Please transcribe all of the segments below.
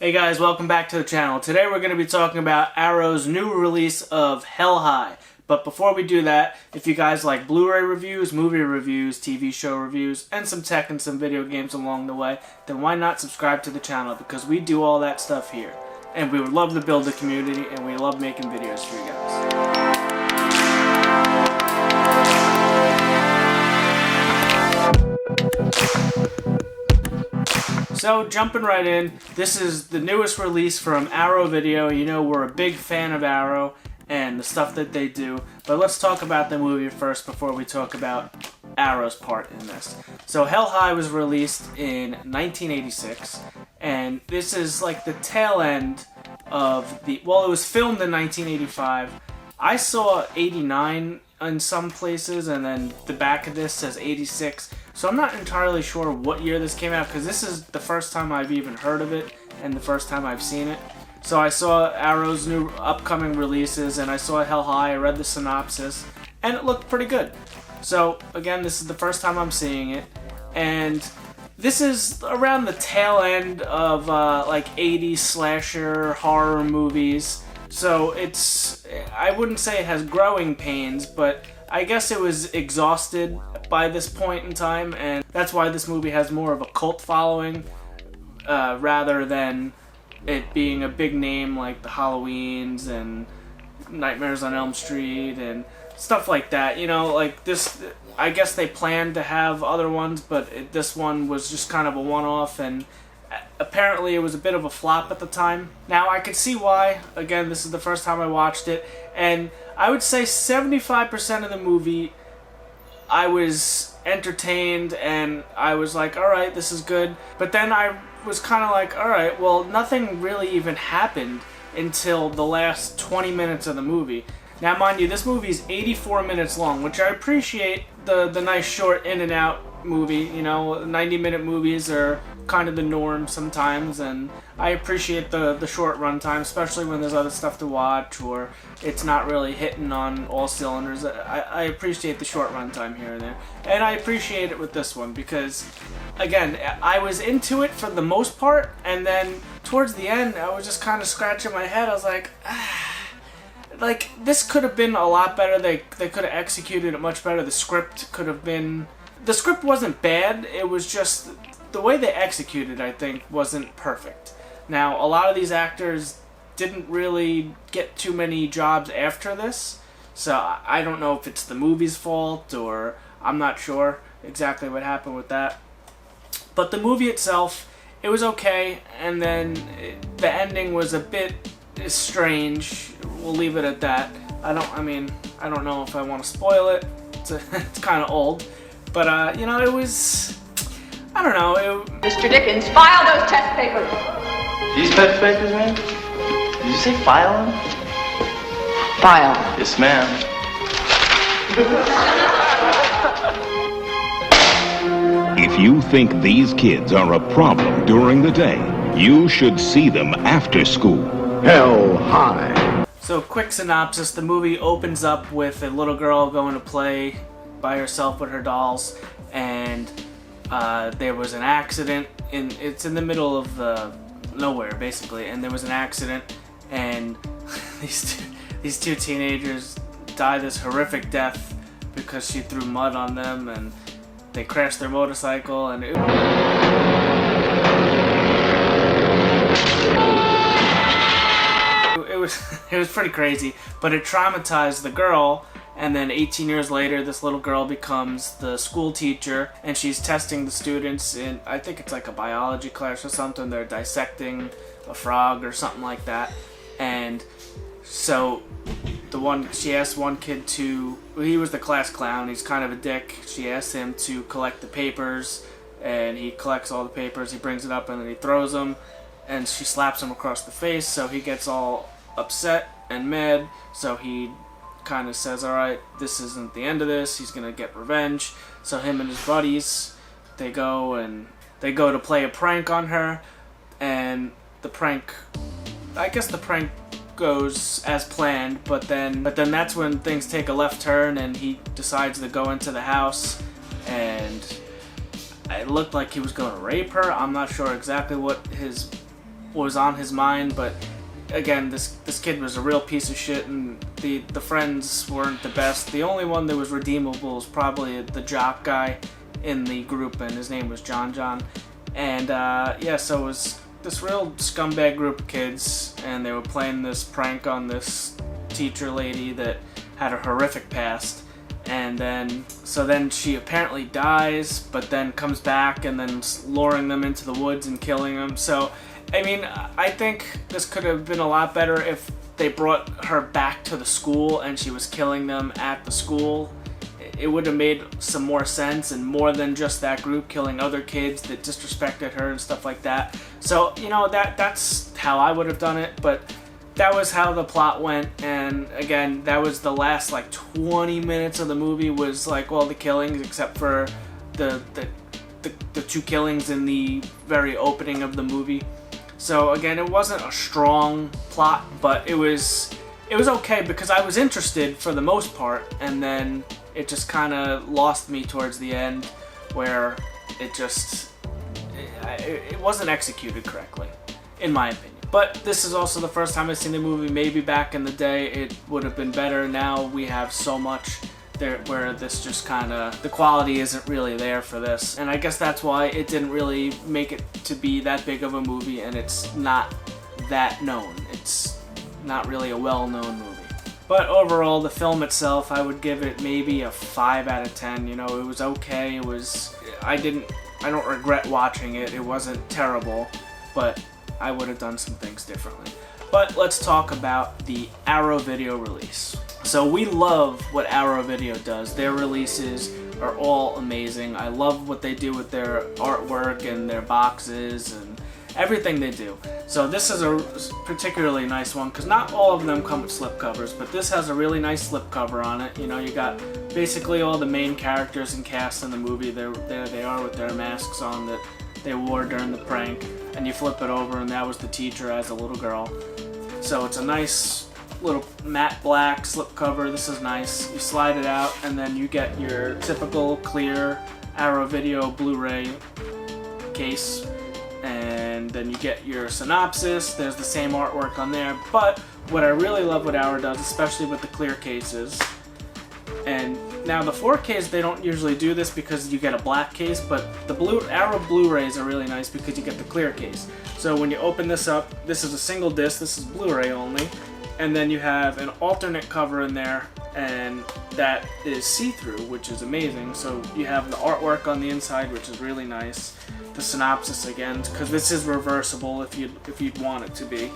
Hey guys, welcome back to the channel. Today we're going to be talking about Arrow's new release of Hell High. But before we do that, if you guys like Blu-ray reviews, movie reviews, TV show reviews, and some tech and some video games along the way, then why not subscribe to the channel, because we do all that stuff here. And we would love to build a community, and we love making videos for you guys. So, jumping right in, this is the newest release from Arrow Video. You know, we're a big fan of Arrow and the stuff that they do. But let's talk about the movie first before we talk about Arrow's part in this. So, Hell High was released in 1986, and this is like the tail end of the... Well, it was filmed in 1985. I saw 89 in some places, and then the back of this says 86. So I'm not entirely sure what year this came out, because this is the first time I've even heard of it and the first time I've seen it. So I saw Arrow's new upcoming releases, and I saw Hell High, I read the synopsis, and it looked pretty good. So again, this is the first time I'm seeing it, and this is around the tail end of like 80s slasher horror movies. So I wouldn't say it has growing pains, but I guess it was exhausted by this point in time, and that's why this movie has more of a cult following rather than it being a big name like the Halloweens and Nightmares on Elm Street and stuff like that. You know, like this, I guess they planned to have other ones, but this one was just kind of a one-off, and apparently it was a bit of a flop at the time. Now, I could see why. Again, this is the first time I watched it, and I would say 75% of the movie I was entertained, and I was like, alright, this is good. But then I was kind of like, alright, well, nothing really even happened until the last 20 minutes of the movie. Now, mind you, this movie is 84 minutes long, which I appreciate the nice short in and out movie. You know, 90-minute movies are kind of the norm sometimes, and I appreciate the short runtime, especially when there's other stuff to watch or it's not really hitting on all cylinders. I appreciate the short runtime here and there, and I appreciate it with this one because, again, I was into it for the most part, and then towards the end I was just kind of scratching my head. I was like, like, this could have been a lot better. They could have executed it much better. The script could have been... The script wasn't bad, it was just the way they executed, I think, wasn't perfect. Now, a lot of these actors didn't really get too many jobs after this, so I don't know if it's the movie's fault, or I'm not sure exactly what happened with that. But the movie itself, it was okay, and then the ending was a bit strange. We'll leave it at that. I don't know if I want to spoil it. It's kind of old. But, you know, it was... I don't know. Mr. Dickens, file those test papers. These test papers, man? Did you say file them? File. Yes, ma'am. If you think these kids are a problem during the day, you should see them after school. Hell High. So, quick synopsis. The movie opens up with a little girl going to play by herself with her dolls, and there was an accident. It's in the middle of nowhere, basically, and there was an accident, and these two teenagers die this horrific death because she threw mud on them, and they crashed their motorcycle, and it was pretty crazy, but it traumatized the girl. And then 18 years later, this little girl becomes the school teacher, and she's testing the students in, I think it's like a biology class or something. They're dissecting a frog or something like that. And so she asked one kid to, he was the class clown, he's kind of a dick. She asked him to collect the papers, and he collects all the papers, he brings it up, and then he throws them, and she slaps him across the face, so he gets all upset and mad, so he kind of says, alright, this isn't the end of this, he's gonna get revenge. So him and his buddies, they go to play a prank on her, and I guess the prank goes as planned, but then that's when things take a left turn, and he decides to go into the house, and it looked like he was going to rape her. I'm not sure exactly what his was on his mind, but again, this kid was a real piece of shit, and the friends weren't the best. The only one that was redeemable was probably the jock guy in the group, and his name was John. And so it was this real scumbag group of kids, and they were playing this prank on this teacher lady that had a horrific past. And then she apparently dies, but then comes back and then luring them into the woods and killing them. So, I mean, I think this could have been a lot better if they brought her back to the school and she was killing them at the school. It would have made some more sense, and more than just that group killing other kids that disrespected her and stuff like that. So, you know, that's how I would have done it, but that was how the plot went. And again, that was the last like 20 minutes of the movie was like all the killings, except for the two killings in the very opening of the movie. So again, it wasn't a strong plot, but it was okay because I was interested for the most part, and then it just kind of lost me towards the end, where it wasn't executed correctly, in my opinion. But this is also the first time I've seen the movie. Maybe back in the day it would have been better. Now we have so much there where this just kind of, the quality isn't really there for this. And I guess that's why it didn't really make it to be that big of a movie, and it's not that known. It's not really a well-known movie. But overall, the film itself, I would give it maybe a 5 out of 10. You know, it was okay. I don't regret watching it. It wasn't terrible, but I would have done some things differently. But let's talk about the Arrow Video release. So we love what Arrow Video does. Their releases are all amazing. I love what they do with their artwork and their boxes and everything they do. So this is a particularly nice one because not all of them come with slipcovers, but this has a really nice slipcover on it. You know, you got basically all the main characters and cast in the movie. There they are with their masks on that they wore during the prank, and you flip it over and that was the teacher as a little girl. So it's a nice little matte black slipcover. This is nice. You slide it out and then you get your typical clear Arrow Video Blu-ray case, and then you get your synopsis. There's the same artwork on there, but what I really love what Arrow does, especially with the clear cases, and now the 4Ks, they don't usually do this because you get a black case, but the Arrow Blu-rays are really nice because you get the clear case. So when you open this up, this is a single disc, this is Blu-ray only, and then you have an alternate cover in there, and that is see-through, which is amazing. So you have the artwork on the inside, which is really nice. The synopsis again, because this is reversible if you'd want it to be.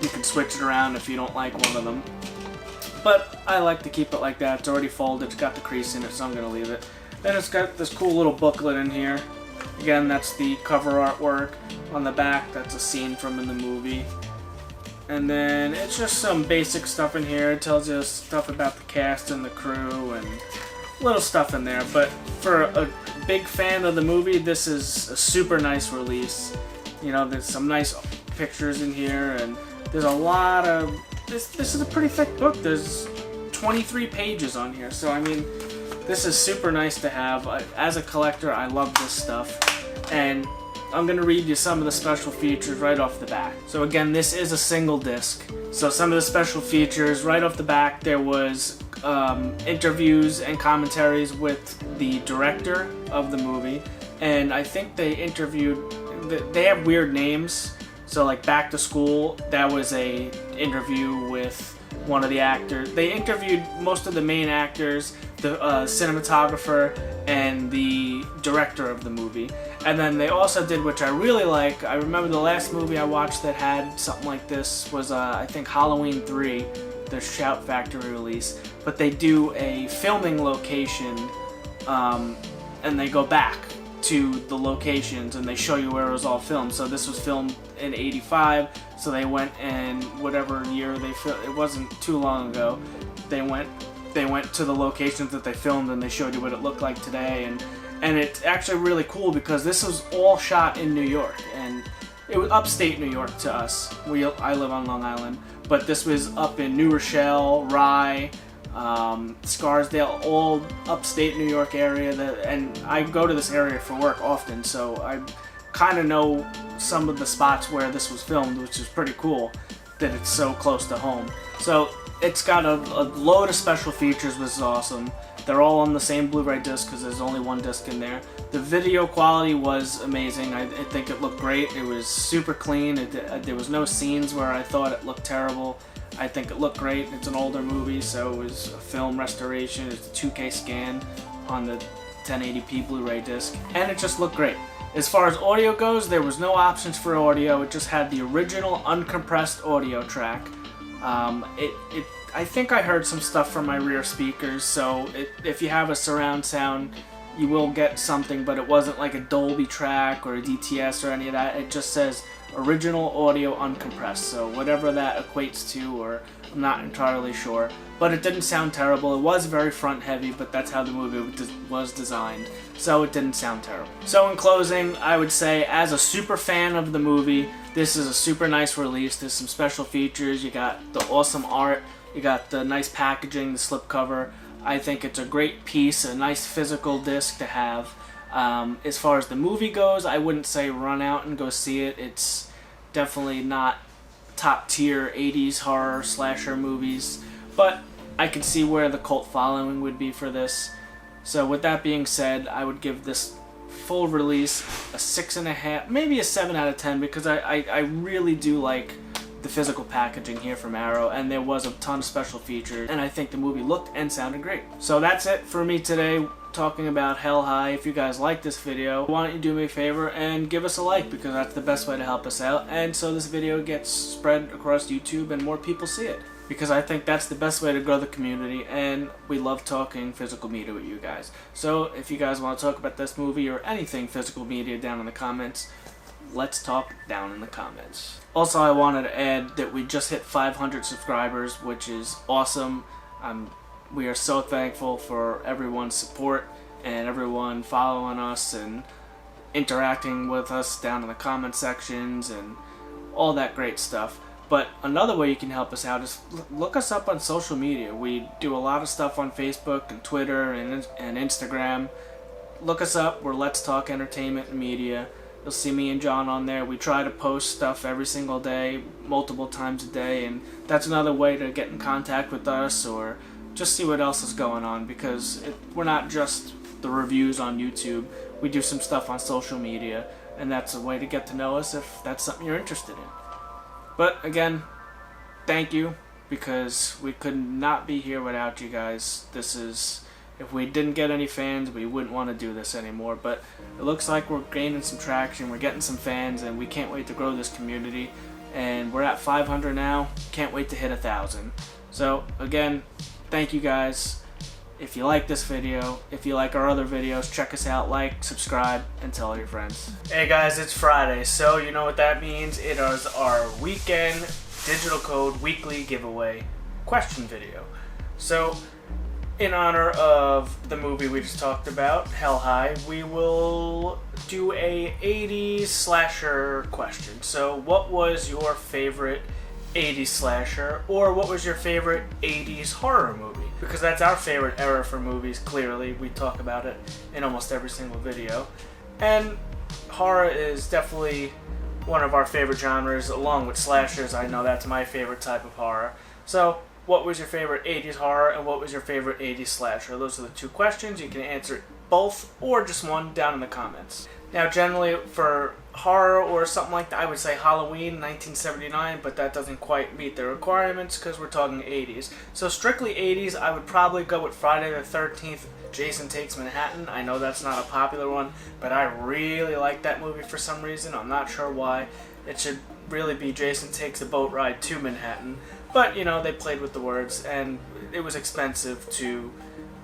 You can switch it around if you don't like one of them. But I like to keep it like that. It's already folded, it's got the crease in it, so I'm going to leave it. Then it's got this cool little booklet in here. Again, that's the cover artwork. On the back, that's a scene from in the movie. And then it's just some basic stuff in here. It tells you stuff about the cast and the crew and little stuff in there. But for a big fan of the movie, this is a super nice release. You know, there's some nice pictures in here, and there's a lot of... This is a pretty thick book. There's 23 pages on here, so I mean, this is super nice to have. As a collector, I love this stuff, and I'm going to read you some of the special features right off the back. So again, this is a single disc, so some of the special features right off the back, there was interviews and commentaries with the director of the movie, and I think they have weird names. So like Back to School, that was a interview with one of the actors. They interviewed most of the main actors, the cinematographer, and the director of the movie. And then they also did, which I really like, I remember the last movie I watched that had something like this was, I think, Halloween 3, the Shout Factory release. But they do a filming location, and they go back to the locations and they show you where it was all filmed. So this was filmed in '85, so they went, and whatever year they filmed, it wasn't too long ago, they went to the locations that they filmed and they showed you what it looked like today, and it's actually really cool because this was all shot in New York, and it was upstate New York to us. I live on Long Island, but this was up in New Rochelle, Rye, Scarsdale, all upstate New York area, and I go to this area for work often, so I kind of know some of the spots where this was filmed, which is pretty cool that it's so close to home. So it's got a load of special features, which is awesome. They're all on the same Blu-ray disc because there's only one disc in there. The video quality was amazing. I think it looked great. It was super clean. There was no scenes where I thought it looked terrible. I think it looked great. It's an older movie, so it was a film restoration. It's a 2K scan on the 1080p Blu-ray disc, and it just looked great. As far as audio goes, there was no options for audio. It just had the original uncompressed audio track. I think I heard some stuff from my rear speakers, so if you have a surround sound, you will get something, but it wasn't like a Dolby track or a DTS or any of that. It just says original audio uncompressed, so whatever that equates to, or I'm not entirely sure. But it didn't sound terrible. It was very front heavy, but that's how the movie was designed, so it didn't sound terrible. So in closing, I would say, as a super fan of the movie, this is a super nice release. There's some special features. You got the awesome art. You got the nice packaging, the slipcover. I think it's a great piece, a nice physical disc to have. As far as the movie goes, I wouldn't say run out and go see it. It's definitely not top tier 80s horror slasher movies, but I can see where the cult following would be for this. So with that being said, I would give this full release a 6.5, maybe a 7 out of 10, because I really do like the physical packaging here from Arrow, and there was a ton of special features, and I think the movie looked and sounded great. So that's it for me today, talking about Hell High. If you guys like this video, why don't you do me a favor and give us a like, because that's the best way to help us out, and so this video gets spread across YouTube and more people see it, because I think that's the best way to grow the community, and we love talking physical media with you guys. So if you guys want to talk about this movie or anything physical media down in the comments, let's talk down in the comments. Also, I wanted to add that we just hit 500 subscribers, which is awesome. We are so thankful for everyone's support and everyone following us and interacting with us down in the comment sections and all that great stuff. But another way you can help us out is look us up on social media. We do a lot of stuff on Facebook and Twitter and Instagram. Look us up. We're Let's Talk Entertainment and Media. You'll see me and John on there. We try to post stuff every single day, multiple times a day, and that's another way to get in contact with us or just see what else is going on, because we're not just the reviews on YouTube. We do some stuff on social media, and that's a way to get to know us if that's something you're interested in. But again, thank you, because we could not be here without you guys. If we didn't get any fans, we wouldn't want to do this anymore, but it looks like we're gaining some traction, we're getting some fans, and we can't wait to grow this community, and we're at 500 now, can't wait to hit 1,000. So again, thank you guys. If you like this video, if you like our other videos, check us out, like, subscribe, and tell all your friends. Hey guys, it's Friday, so you know what that means. It is our weekend digital code weekly giveaway question video. So in honor of the movie we just talked about, Hell High, we will do a 80s slasher question. So what was your favorite 80s slasher, or what was your favorite 80s horror movie? Because that's our favorite era for movies, clearly. We talk about it in almost every single video. And horror is definitely one of our favorite genres, along with slashers. I know that's my favorite type of horror. So what was your favorite 80s horror, and what was your favorite 80s slasher? Those are the two questions. You can answer both or just one down in the comments. Now, generally for horror or something like that, I would say Halloween 1979, but that doesn't quite meet the requirements because we're talking 80s. So strictly 80s, I would probably go with Friday the 13th, Jason Takes Manhattan. I know that's not a popular one, but I really like that movie for some reason. I'm not sure why. It should really be Jason Takes a Boat Ride to Manhattan. But, you know, they played with the words, and it was expensive to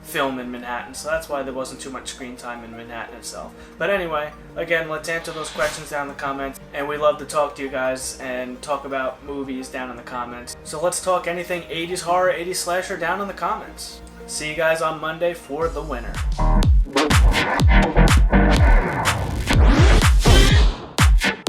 film in Manhattan, so that's why there wasn't too much screen time in Manhattan itself. But anyway, again, let's answer those questions down in the comments, and we love to talk to you guys and talk about movies down in the comments. So let's talk anything 80s horror, 80s slasher down in the comments. See you guys on Monday for the winner.